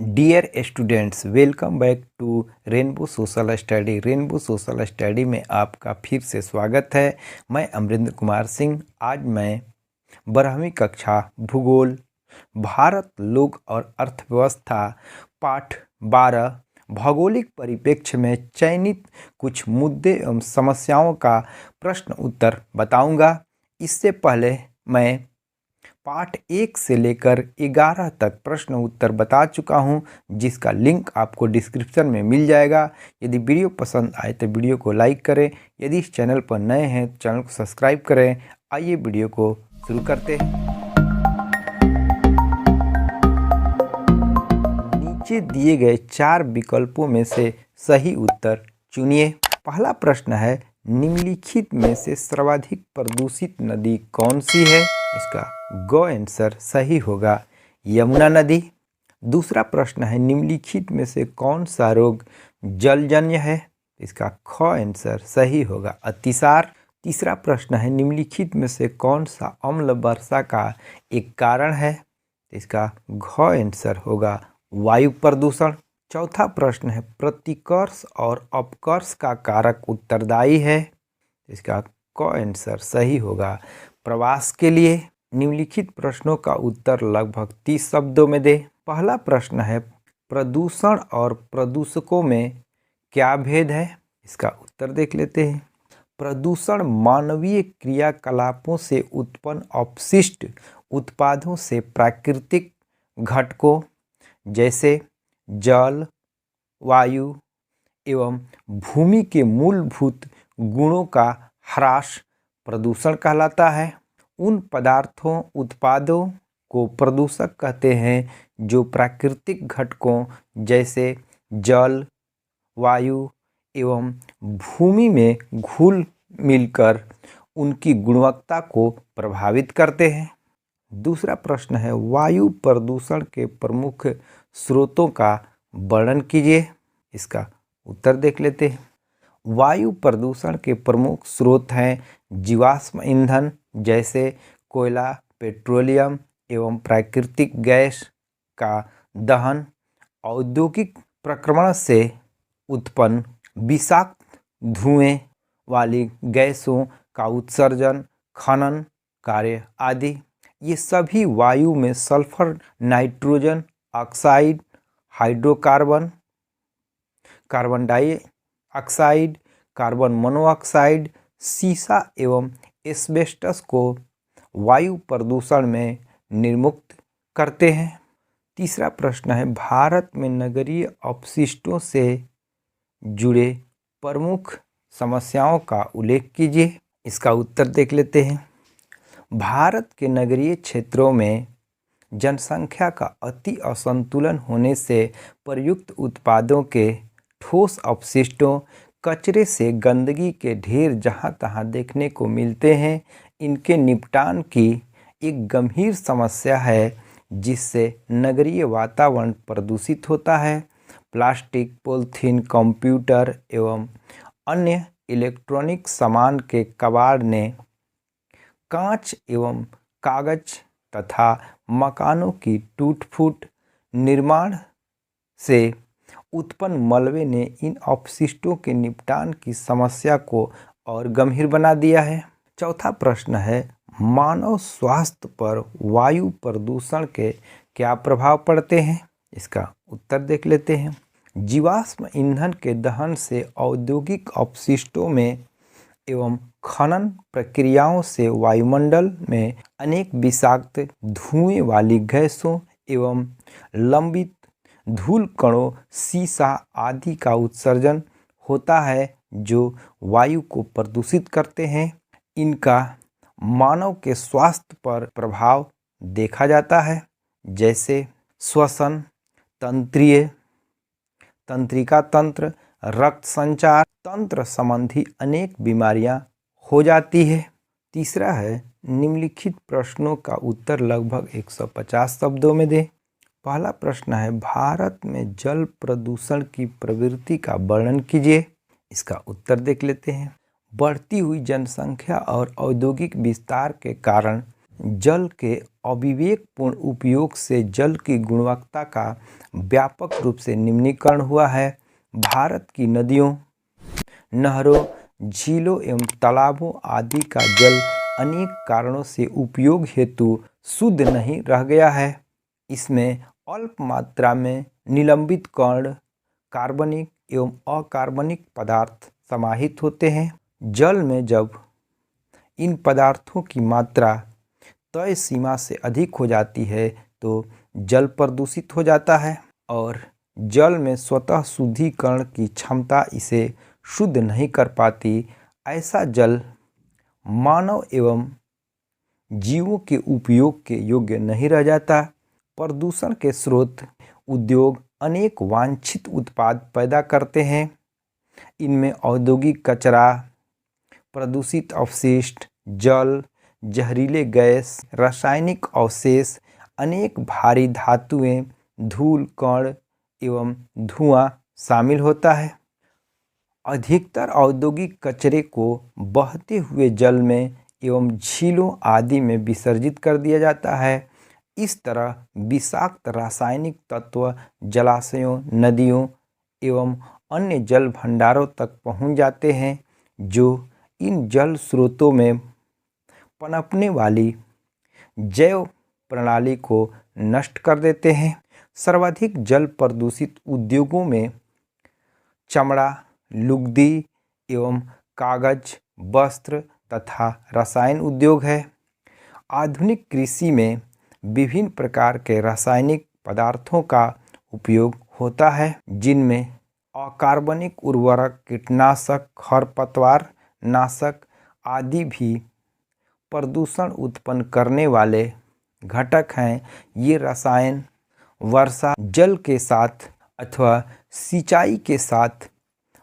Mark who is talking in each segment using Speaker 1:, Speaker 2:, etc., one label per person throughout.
Speaker 1: Dear students, welcome back to rainbow social study. Rainbow social study में आपका फिर से स्वागत है। मैं अमरिंदर कुमार सिंह। आज मैं 12वीं कक्षा भूगोल, भारत, लोक और अर्थव्यवस्था, पाठ 12 भौगोलिक परिप्रेक्ष्य में चयनित कुछ मुद्दे एवं समस्याओं का प्रश्न उत्तर बताऊंगा। इससे पहले मैं पाठ 1 से लेकर 11 तक प्रश्न उत्तर बता चुका हूं, जिसका लिंक आपको डिस्क्रिप्शन में मिल जाएगा। यदि वीडियो पसंद आए तो वीडियो को लाइक करें। यदि इस चैनल पर नए हैं तो चैनल को सब्सक्राइब करें। आइए वीडियो को शुरू करते हैं। नीचे दिए गए 4 विकल्पों में से सही उत्तर चुनिए। पहला प्रश्न है, निम्नलिखित में से सर्वाधिक प्रदूषित नदी कौन सी है? इसका गो आंसर सही होगा यमुना नदी। दूसरा प्रश्न है, निम्नलिखित में से कौन सा रोग जलजन्य है? इसका ख आंसर सही होगा अतिसार। तीसरा प्रश्न है, निम्नलिखित में से कौन सा अम्ल वर्षा का एक कारण है? इसका घ आंसर होगा वायु प्रदूषण। चौथा प्रश्न है, प्रतिकर्ष और अपकर्ष का कारक उत्तरदायी है? इसका क आंसर सही होगा प्रवास के लिए। निम्नलिखित प्रश्नों का उत्तर लगभग 30 शब्दों में दे। पहला प्रश्न है, प्रदूषण और प्रदूषकों में क्या भेद है? इसका उत्तर देख लेते हैं। प्रदूषण मानवीय क्रियाकलापों से उत्पन्न अपशिष्ट उत्पादों से प्राकृतिक घटकों जैसे जल, वायु एवं भूमि के मूलभूत गुणों का ह्रास प्रदूषण कहलाता है। उन पदार्थों उत्पादों को प्रदूषक कहते हैं जो प्राकृतिक घटकों जैसे जल, वायु एवं भूमि में घुल मिलकर उनकी गुणवत्ता को प्रभावित करते हैं। दूसरा प्रश्न है, वायु प्रदूषण के प्रमुख स्रोतों का वर्णन कीजिए। इसका उत्तर देख लेते हैं। वायु प्रदूषण के प्रमुख स्रोत हैं जीवाश्म ईंधन जैसे कोयला, पेट्रोलियम एवं प्राकृतिक गैस का दहन, औद्योगिक प्रक्रमण से उत्पन्न विषाक्त धुएं वाली गैसों का उत्सर्जन, खनन कार्य आदि। ये सभी वायु में sulphur, nitrogen oxide, hydrocarbon, carbon dioxide, carbon monoxide, सीसा एवं एस्बेस्टस को वायु प्रदूषण में निर्मुक्त करते हैं। तीसरा प्रश्न है, भारत में नगरीय अपशिष्टों से जुड़े प्रमुख समस्याओं का उल्लेख कीजिए। इसका उत्तर देख लेते हैं। भारत के नगरीय क्षेत्रों में जनसंख्या का अति असंतुलन होने से प्रयुक्त उत्पादों के ठोस अपशिष्टों, कचरे से गंदगी के ढेर जहां तहां देखने को मिलते हैं। इनके निपटान की एक गंभीर समस्या है, जिससे नगरीय वातावरण प्रदूषित होता है। प्लास्टिक, पॉलीथीन, कंप्यूटर एवं अन्य इलेक्ट्रॉनिक सामान के कबाड़ ने कांच एवं कागज तथा मकानों की टूट-फूट निर्माण से उत्पन्न मलबे ने इन अपशिष्टों के निपटान की समस्या को और गंभीर बना दिया है। चौथा प्रश्न है, मानव स्वास्थ्य पर वायु प्रदूषण के क्या प्रभाव पड़ते हैं? इसका उत्तर देख लेते हैं। जीवाश्म ईंधन के दहन से औद्योगिक अपशिष्टों में एवं खनन प्रक्रियाओं से वायुमंडल में अनेक विषाक्त धुएं वाली गैसों एवं लंबित धूल कणों, सीसा आदि का उत्सर्जन होता है, जो वायु को प्रदूषित करते हैं। इनका मानव के स्वास्थ्य पर प्रभाव देखा जाता है, जैसे श्वसन तंत्रिका तंत्र, रक्त संचार तंत्र संबंधी अनेक बीमारियां हो जाती है। तीसरा है, निम्नलिखित प्रश्नों का उत्तर लगभग 150 शब्दों में दें। पहला प्रश्न है, भारत में जल प्रदूषण की प्रवृत्ति का वर्णन कीजिए। इसका उत्तर देख लेते हैं। बढ़ती हुई जनसंख्या और औद्योगिक विस्तार के कारण जल के अविवेकपूर्ण उपयोग से जल की गुणवत्ता का व्यापक रूप से निम्नीकरण हुआ है। भारत की नदियों, नहरों, झीलों एवं तालाबों आदि का जल अनेक कारणों से उपयोग हेतु शुद्ध नहीं रह गया है। इसमें अल्प मात्रा में निलंबित कण, कार्बनिक एवं अकार्बनिक पदार्थ समाहित होते हैं। जल में जब इन पदार्थों की मात्रा तय सीमा से अधिक हो जाती है तो जल प्रदूषित हो जाता है और जल में स्वतः शुद्धिकरण की क्षमता इसे शुद्ध नहीं कर पाती। ऐसा जल मानव एवं जीवों के उपयोग के योग्य नहीं रह जाता। प्रदूषण के स्रोत उद्योग अनेक वांछित उत्पाद पैदा करते हैं। इनमें औद्योगिक कचरा, प्रदूषित अपशिष्ट, जल, जहरीले गैस, रासायनिक अवशेष, अनेक भारी धातुएं, धूल कण एवं धुआं शामिल होता है। अधिकतर औद्योगिक कचरे को बहते हुए जल में एवं झीलों आदि में विसर्जित कर दिया जाता है। इस तरह विषाक्त रासायनिक तत्व जलाशयों, नदियों एवं अन्य जल भंडारों तक पहुंच जाते हैं, जो इन जल स्रोतों में पनपने वाली जैव प्रणाली को नष्ट कर देते हैं। सर्वाधिक जल प्रदूषित उद्योगों में चमड़ा, लुगदी एवं कागज, वस्त्र तथा रसायन उद्योग है। आधुनिक कृषि में विभिन्न प्रकार के रासायनिक पदार्थों का उपयोग होता है, जिनमें अकार्बनिक उर्वरक, कीटनाशक, खरपतवार नाशक आदि भी प्रदूषण उत्पन्न करने वाले घटक हैं। ये रसायन वर्षा जल के साथ अथवा सिंचाई के साथ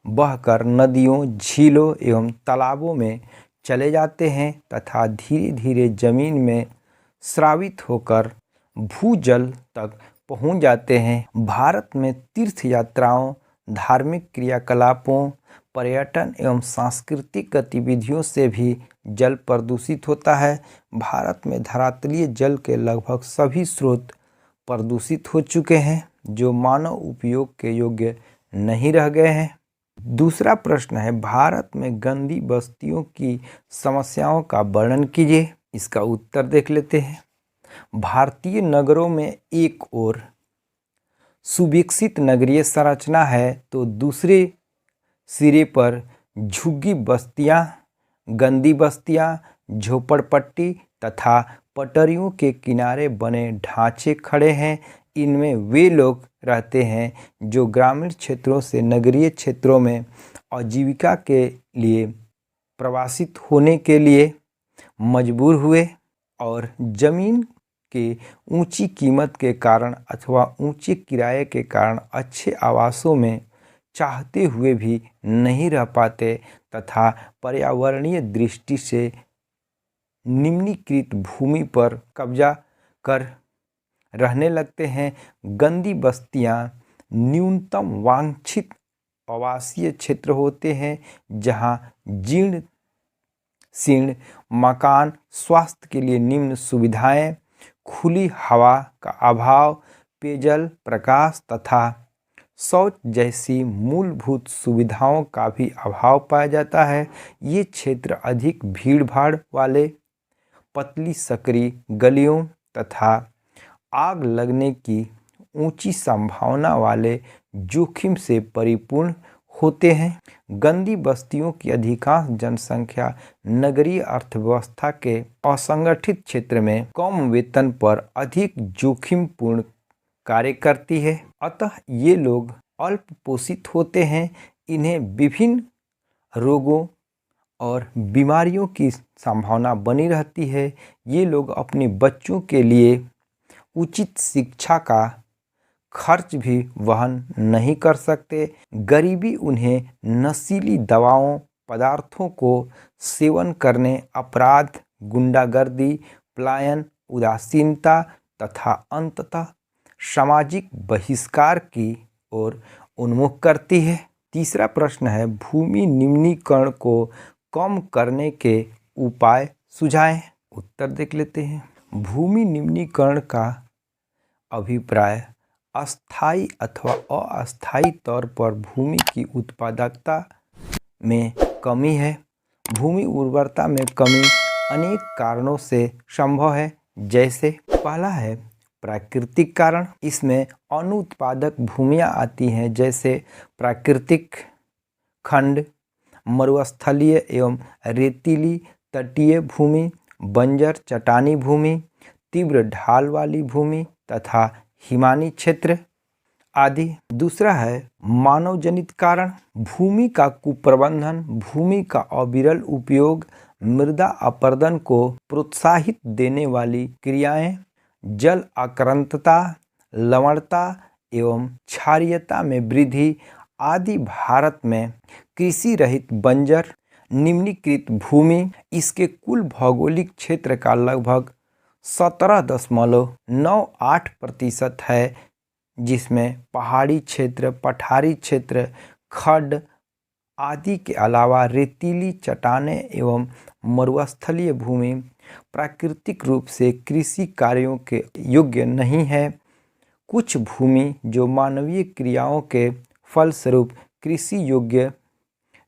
Speaker 1: बहकर नदियों, झीलों एवं तालाबों में चले जाते हैं तथा धीरे धीरे जमीन में स्रावित होकर भूजल तक पहुंच जाते हैं। भारत में तीर्थ यात्राओं, धार्मिक क्रियाकलापों, पर्यटन एवं सांस्कृतिक गतिविधियों से भी जल प्रदूषित होता है। भारत में धरातलीय जल के लगभग सभी स्रोत प्रदूषित हो चुके हैं, जो मानव उपयोग के योग्य नहीं रह गए हैं। दूसरा प्रश्न है, भारत में गंदी बस्तियों की समस्याओं का वर्णन कीजिए। इसका उत्तर देख लेते हैं। भारतीय नगरों में एक ओर सुविकसित नगरीय संरचना है तो दूसरे सिरे पर झुग्गी बस्तियां, गंदी बस्तियां, झोपड़पट्टी तथा पटरियों के किनारे बने ढांचे खड़े हैं। इनमें वे लोग रहते हैं जो ग्रामीण क्षेत्रों से नगरीय क्षेत्रों में आजीविका के लिए प्रवासित होने के लिए मजबूर हुए और जमीन के ऊंची कीमत के कारण अथवा ऊंचे किराए के कारण अच्छे आवासों में चाहते हुए भी नहीं रह पाते तथा पर्यावरणीय दृष्टि से निम्नीकृत भूमि पर कब्जा कर रहने लगते हैं। गंदी बस्तियां न्यूनतम वांछित आवासीय क्षेत्र होते हैं, जहां जीर्ण शीर्ण मकान, स्वास्थ्य के लिए निम्न सुविधाएं, खुली हवा का अभाव, पेयजल, प्रकाश तथा शौच जैसी मूलभूत सुविधाओं का भी अभाव पाया जाता है। ये क्षेत्र अधिक भीड़भाड़ वाले, पतली सकरी गलियों तथा आग लगने की ऊंची संभावना वाले जोखिम से परिपूर्ण होते हैं। गंदी बस्तियों की अधिकांश जनसंख्या नगरीय अर्थव्यवस्था के असंगठित क्षेत्र में कम वेतन पर अधिक जोखिमपूर्ण कार्य करती है। अतः ये लोग अल्प पोषित होते हैं। इन्हें विभिन्न रोगों और बीमारियों की संभावना बनी रहती है। ये लोग अपने बच्चों के लिए उचित शिक्षा का खर्च भी वहन नहीं कर सकते। गरीबी उन्हें नशीली दवाओं, पदार्थों को सेवन करने, अपराध, गुंडागर्दी, पलायन, उदासीनता तथा अंततः सामाजिक बहिष्कार की ओर उन्मुख करती है। तीसरा प्रश्न है, भूमि निम्नीकरण को कम करने के उपाय सुझाएं। उत्तर देख लेते हैं। भूमि निम्नीकरण का अभिप्राय अस्थायी अथवा अस्थायी तौर पर भूमि की उत्पादकता में कमी है। भूमि उर्वरता में कमी अनेक कारणों से संभव है, जैसे पहला है प्राकृतिक कारण। इसमें अनुत्पादक भूमियाँ आती हैं, जैसे प्राकृतिक खंड, मरुस्थलीय एवं रेतीली तटीय भूमि, बंजर चट्टानी भूमि, तीव्र ढाल वाली भूमि तथा हिमानी क्षेत्र आदि। दूसरा है मानव जनित कारण। भूमि का कुप्रबंधन, भूमि का अविरल उपयोग, मृदा अपरदन को प्रोत्साहित देने वाली क्रियाएं, जल आक्रांतता, लवणता एवं क्षारीयता में वृद्धि आदि। भारत में कृषि रहित बंजर निम्नीकृत भूमि इसके कुल भौगोलिक क्षेत्र का लगभग 17.98% है, जिसमें पहाड़ी क्षेत्र, पठारी क्षेत्र, खड्ड आदि के अलावा रेतीली चट्टानें एवं मरुस्थलीय भूमि प्राकृतिक रूप से कृषि कार्यों के योग्य नहीं है। कुछ भूमि जो मानवीय क्रियाओं के फलस्वरूप कृषि योग्य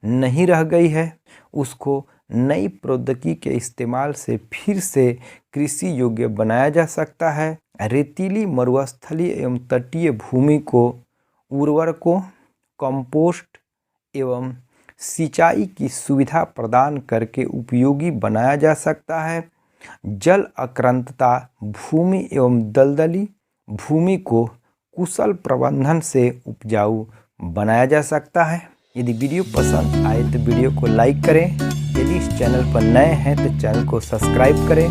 Speaker 1: नहीं रह गई है, उसको नई प्रौद्योगिकी के इस्तेमाल से फिर से कृषि योग्य बनाया जा सकता है। रेतीली, मरुस्थलीय एवं तटीय भूमि को उर्वरकों, कंपोस्ट एवं सिंचाई की सुविधा प्रदान करके उपयोगी बनाया जा सकता है। जल आक्रांतता भूमि एवं दलदली भूमि को कुशल प्रबंधन से उपजाऊ बनाया जा सकता है। यदि वीडियो पसंद आए तो वीडियो को लाइक करें। यदि इस चैनल पर नए हैं तो चैनल को सब्सक्राइब करें।